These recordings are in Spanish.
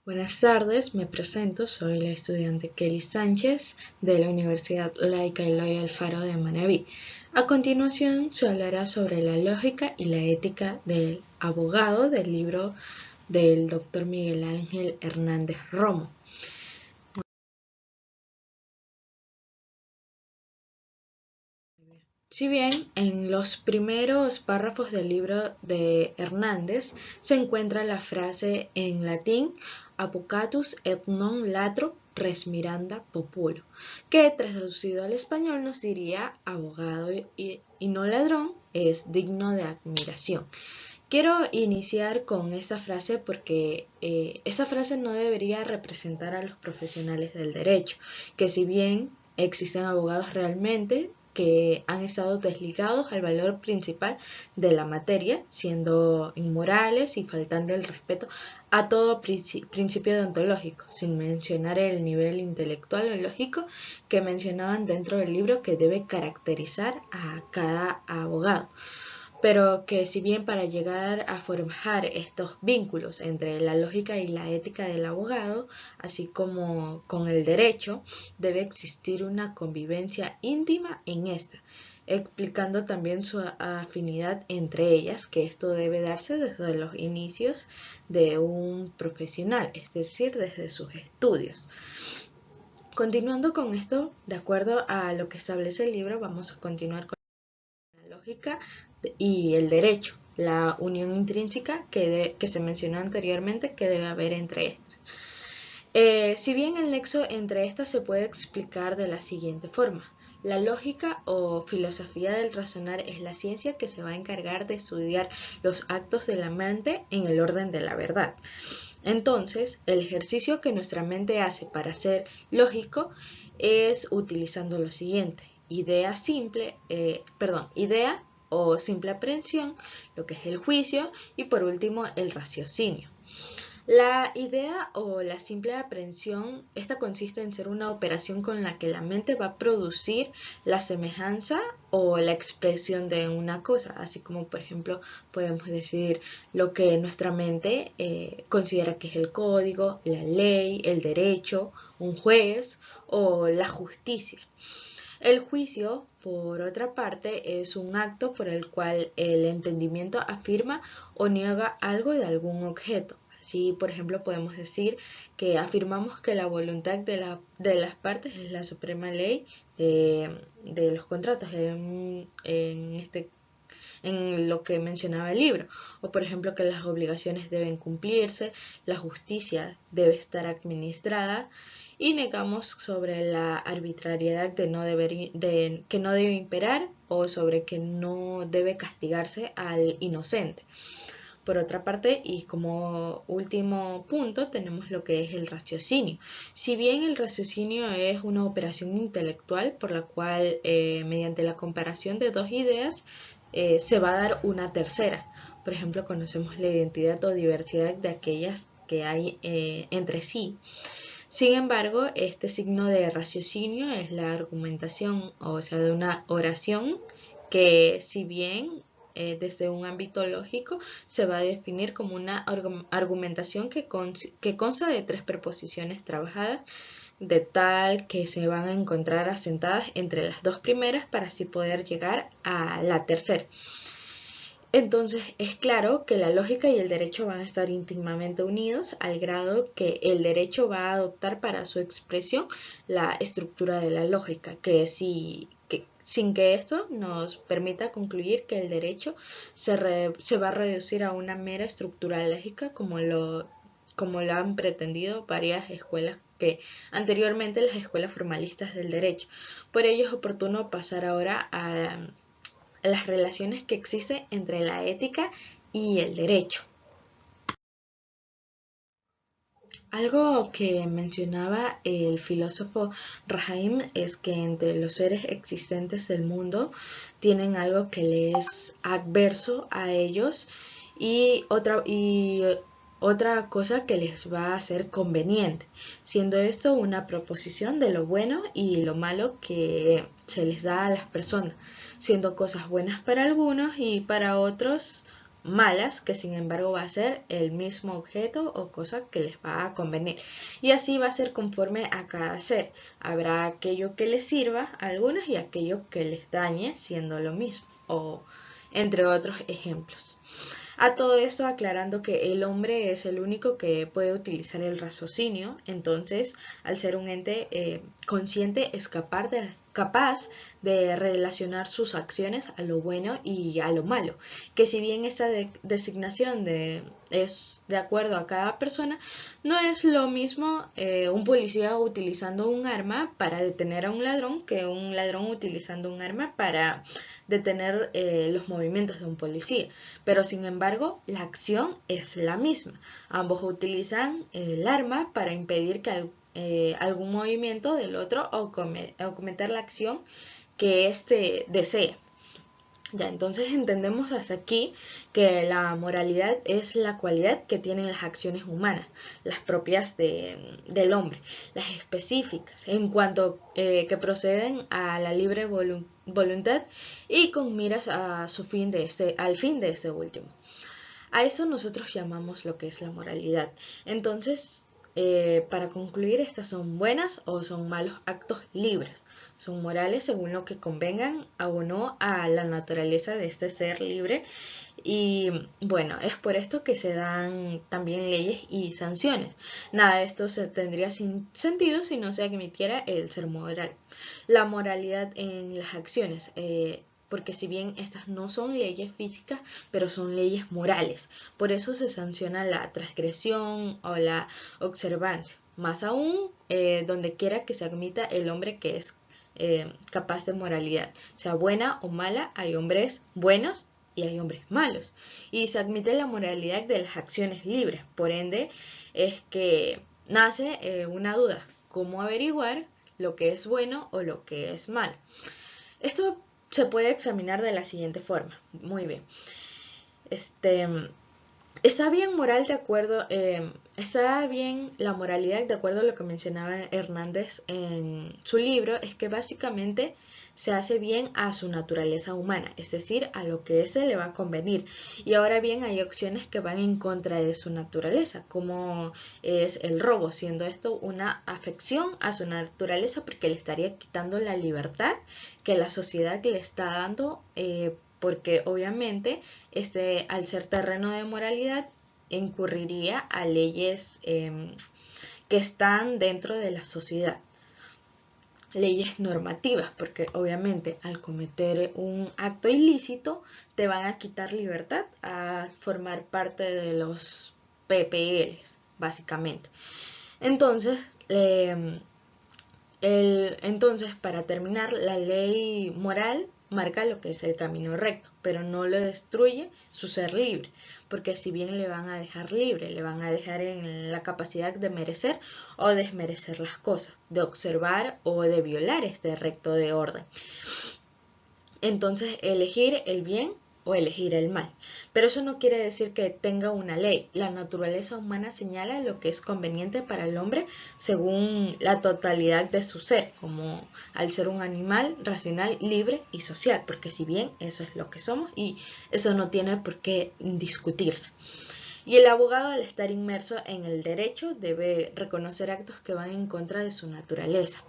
Buenas tardes, me presento, soy la estudiante Kelly Sánchez de la Universidad Laica Eloy Alfaro de Manabí. A continuación se hablará sobre la lógica y la ética del abogado del libro del Dr. Miguel Ángel Hernández Romo. Si bien en los primeros párrafos del libro de Hernández se encuentra la frase en latín Avocatus et non latro res miranda populo, que traducido al español nos diría abogado y no ladrón es digno de admiración. Quiero iniciar con esta frase porque esta frase no debería representar a los profesionales del derecho, que si bien existen abogados realmente que han estado desligados al valor principal de la materia, siendo inmorales y faltando el respeto a todo principio deontológico, sin mencionar el nivel intelectual o lógico que mencionaban dentro del libro que debe caracterizar a cada abogado, pero que si bien para llegar a forjar estos vínculos entre la lógica y la ética del abogado, así como con el derecho, debe existir una convivencia íntima en esta, explicando también su afinidad entre ellas, que esto debe darse desde los inicios de un profesional, es decir, desde sus estudios. Continuando con esto, de acuerdo a lo que establece el libro, vamos a continuar con la lógica y el derecho, la unión intrínseca que se mencionó anteriormente que debe haber entre estas. Si bien el nexo entre estas se puede explicar de la siguiente forma. La lógica o filosofía del razonar es la ciencia que se va a encargar de estudiar los actos de la mente en el orden de la verdad. Entonces, el ejercicio que nuestra mente hace para ser lógico es utilizando lo siguiente: idea o simple aprehensión, lo que es el juicio, y por último el raciocinio. La idea o la simple aprehensión, esta consiste en ser una operación con la que la mente va a producir la semejanza o la expresión de una cosa, así como por ejemplo podemos decir lo que nuestra mente considera que es el código, la ley, el derecho, un juez o la justicia. El juicio, por otra parte, es un acto por el cual el entendimiento afirma o niega algo de algún objeto. Así, por ejemplo, podemos decir que afirmamos que la voluntad de las partes es la suprema ley de los contratos en lo que mencionaba el libro, o por ejemplo que las obligaciones deben cumplirse, la justicia debe estar administrada, y negamos sobre la arbitrariedad que no debe imperar o sobre que no debe castigarse al inocente. Por otra parte, y como último punto, tenemos lo que es el raciocinio. Si bien el raciocinio es una operación intelectual por la cual, mediante la comparación de dos ideas, se va a dar una tercera. Por ejemplo, conocemos la identidad o diversidad de aquellas que hay entre sí. Sin embargo, este signo de raciocinio es la argumentación, o sea, de una oración que, si bien desde un ámbito lógico se va a definir como una argumentación que consta de tres preposiciones trabajadas, de tal que se van a encontrar asentadas entre las dos primeras para así poder llegar a la tercera. Entonces es claro que la lógica y el derecho van a estar íntimamente unidos al grado que el derecho va a adoptar para su expresión la estructura de la lógica, sin que esto nos permita concluir que el derecho se va a reducir a una mera estructura lógica como lo han pretendido varias escuelas que anteriormente, las escuelas formalistas del derecho. Por ello es oportuno pasar ahora a las relaciones que existen entre la ética y el derecho. Algo que mencionaba el filósofo Raheim es que entre los seres existentes del mundo tienen algo que les es adverso a ellos y otra cosa que les va a ser conveniente, siendo esto una proposición de lo bueno y lo malo que se les da a las personas, siendo cosas buenas para algunos y para otros malas, que sin embargo va a ser el mismo objeto o cosa que les va a convenir. Y así va a ser conforme a cada ser. Habrá aquello que les sirva a algunos y aquello que les dañe, siendo lo mismo, o entre otros ejemplos. A todo esto aclarando que el hombre es el único que puede utilizar el raciocinio, entonces al ser un ente consciente es capaz de relacionar sus acciones a lo bueno y a lo malo, que si bien esta designación es de acuerdo a cada persona, no es lo mismo un policía utilizando un arma para detener a un ladrón que un ladrón utilizando un arma para detener los movimientos de un policía, pero sin embargo la acción es la misma. Ambos utilizan el arma para impedir que algún movimiento del otro o cometer la acción que éste desea. Ya, entonces entendemos hasta aquí que la moralidad es la cualidad que tienen las acciones humanas, las propias del hombre, las específicas, en cuanto que proceden a la libre voluntad y con miras a al fin de este último. A eso nosotros llamamos lo que es la moralidad. Entonces, para concluir, estas son buenas o son malos actos libres. Son morales según lo que convengan o no a la naturaleza de este ser libre. Y bueno, es por esto que se dan también leyes y sanciones. Nada de esto se tendría sin sentido si no se admitiera el ser moral. La moralidad en las acciones. Porque si bien estas no son leyes físicas, pero son leyes morales. Por eso se sanciona la transgresión o la observancia. Más aún, donde quiera que se admita el hombre que es capaz de moralidad. Sea buena o mala, hay hombres buenos y hay hombres malos. Y se admite la moralidad de las acciones libres. Por ende, es que nace una duda. ¿Cómo averiguar lo que es bueno o lo que es malo? Esto se puede examinar de la siguiente forma. Muy bien. Está bien está bien la moralidad de acuerdo a lo que mencionaba Hernández en su libro, es que básicamente se hace bien a su naturaleza humana, es decir, a lo que éste le va a convenir. Y ahora bien, hay acciones que van en contra de su naturaleza, como es el robo, siendo esto una afección a su naturaleza porque le estaría quitando la libertad que la sociedad le está dando, porque obviamente al ser terreno de moralidad incurriría a leyes que están dentro de la sociedad, leyes normativas, porque obviamente al cometer un acto ilícito te van a quitar libertad a formar parte de los PPLs, básicamente. Entonces, para terminar, la ley moral marca lo que es el camino recto, pero no lo destruye su ser libre, porque si bien le van a dejar libre, le van a dejar en la capacidad de merecer o desmerecer las cosas, de observar o de violar este recto de orden. Entonces, elegir el bien o elegir el mal. Pero eso no quiere decir que tenga una ley. La naturaleza humana señala lo que es conveniente para el hombre según la totalidad de su ser, como al ser un animal racional, libre y social, porque si bien eso es lo que somos y eso no tiene por qué discutirse. Y el abogado, al estar inmerso en el derecho, debe reconocer actos que van en contra de su naturaleza,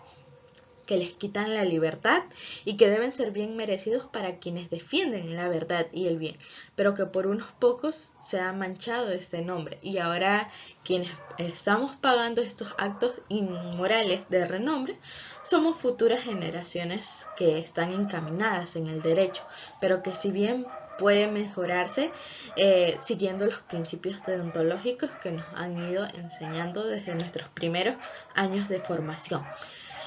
que les quitan la libertad y que deben ser bien merecidos para quienes defienden la verdad y el bien, pero que por unos pocos se ha manchado este nombre y ahora quienes estamos pagando estos actos inmorales de renombre somos futuras generaciones que están encaminadas en el derecho, pero que si bien puede mejorarse siguiendo los principios deontológicos que nos han ido enseñando desde nuestros primeros años de formación.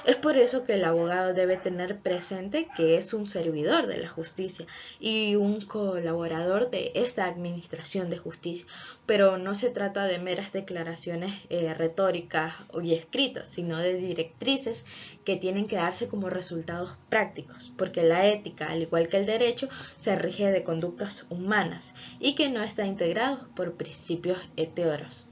Es por eso que el abogado debe tener presente que es un servidor de la justicia y un colaborador de esta administración de justicia, pero no se trata de meras declaraciones retóricas y escritas, sino de directrices que tienen que darse como resultados prácticos, porque la ética, al igual que el derecho, se rige de conductas humanas y que no está integrado por principios heteros.